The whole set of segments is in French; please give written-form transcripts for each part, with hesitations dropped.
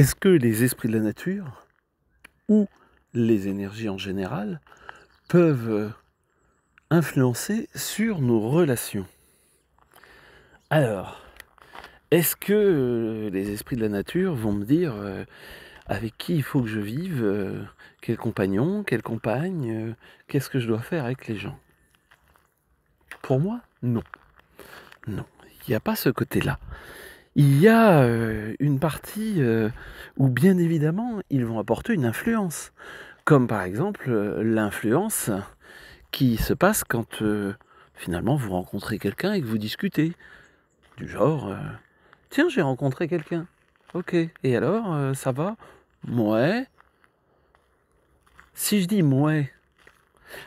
Est-ce que les esprits de la nature ou les énergies en général peuvent influencer sur nos relations? Alors, est-ce que les esprits de la nature vont me dire avec qui il faut que je vive, quel compagnon, quelle compagne, qu'est-ce que je dois faire avec les gens? Pour moi, non. Non, il n'y a pas ce côté-là. Il y a une partie où bien évidemment ils vont apporter une influence. Comme par exemple l'influence qui se passe quand finalement vous rencontrez quelqu'un et que vous discutez. Du genre, tiens, j'ai rencontré quelqu'un. Ok, et alors, ça va? Mouais. Si je dis mouais,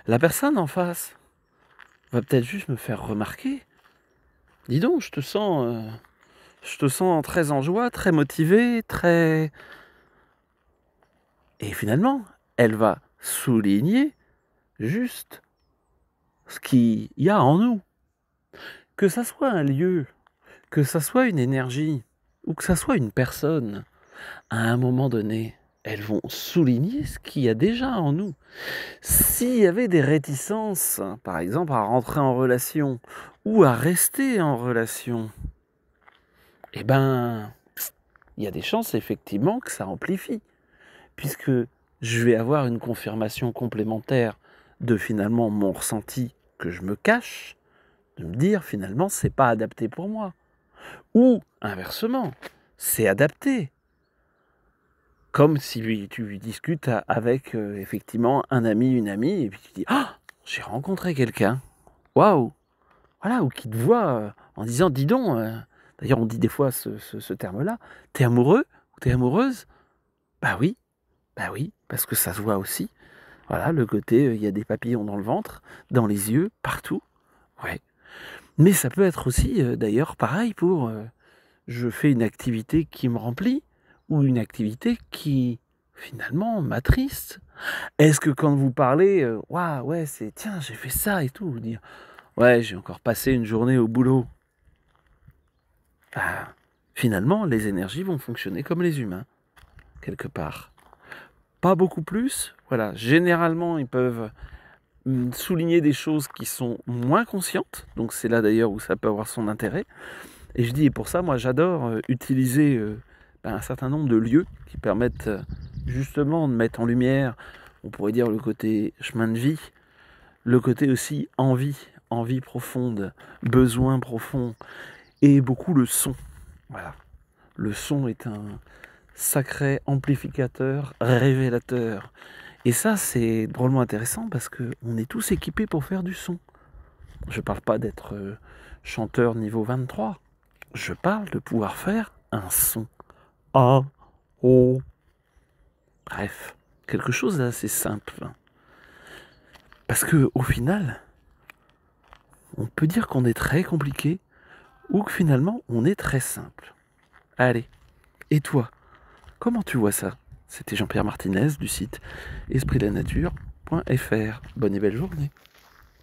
la personne en face va peut-être juste me faire remarquer. Dis donc, je te sens très en joie, très motivé, très... Et finalement, elle va souligner juste ce qu'il y a en nous. Que ça soit un lieu, que ça soit une énergie, ou que ça soit une personne, à un moment donné, elles vont souligner ce qu'il y a déjà en nous. S'il y avait des réticences, par exemple, à rentrer en relation, ou à rester en relation, eh ben, il y a des chances effectivement que ça amplifie, puisque je vais avoir une confirmation complémentaire de finalement mon ressenti que je me cache, de me dire finalement c'est pas adapté pour moi. Ou inversement, c'est adapté. Comme si tu discutes avec effectivement un ami, une amie, et puis tu dis ah, j'ai rencontré quelqu'un. Waouh! Voilà, ou qui te voit en disant dis donc, d'ailleurs on dit des fois ce terme-là, t'es amoureux ou t'es amoureuse? Bah oui, parce que ça se voit aussi. Voilà, le côté, il y a des papillons dans le ventre, dans les yeux, partout. Ouais. Mais ça peut être aussi, d'ailleurs, pareil pour, je fais une activité qui me remplit ou une activité qui, finalement, m'attriste. Est-ce que quand vous parlez, waouh, ouais, c'est tiens, j'ai fait ça et tout, vous dire, ouais, j'ai encore passé une journée au boulot. Bah, finalement, les énergies vont fonctionner comme les humains, quelque part. Pas beaucoup plus, voilà. Généralement, ils peuvent souligner des choses qui sont moins conscientes, donc c'est là d'ailleurs où ça peut avoir son intérêt. Et je dis, et pour ça, moi j'adore utiliser un certain nombre de lieux qui permettent justement de mettre en lumière, on pourrait dire le côté chemin de vie, le côté aussi envie profonde, besoin profond, et beaucoup le son. Voilà. Le son est un sacré amplificateur, révélateur. Et ça, c'est drôlement intéressant parce qu'on est tous équipés pour faire du son. Je ne parle pas d'être chanteur niveau 23. Je parle de pouvoir faire un son. A, O. Bref, quelque chose d'assez simple. Parce que au final, on peut dire qu'on est très compliqué ou que finalement, on est très simple. Allez, et toi, comment tu vois ça? C'était Jean-Pierre Martinez du site espritdelanature.fr. Bonne et belle journée.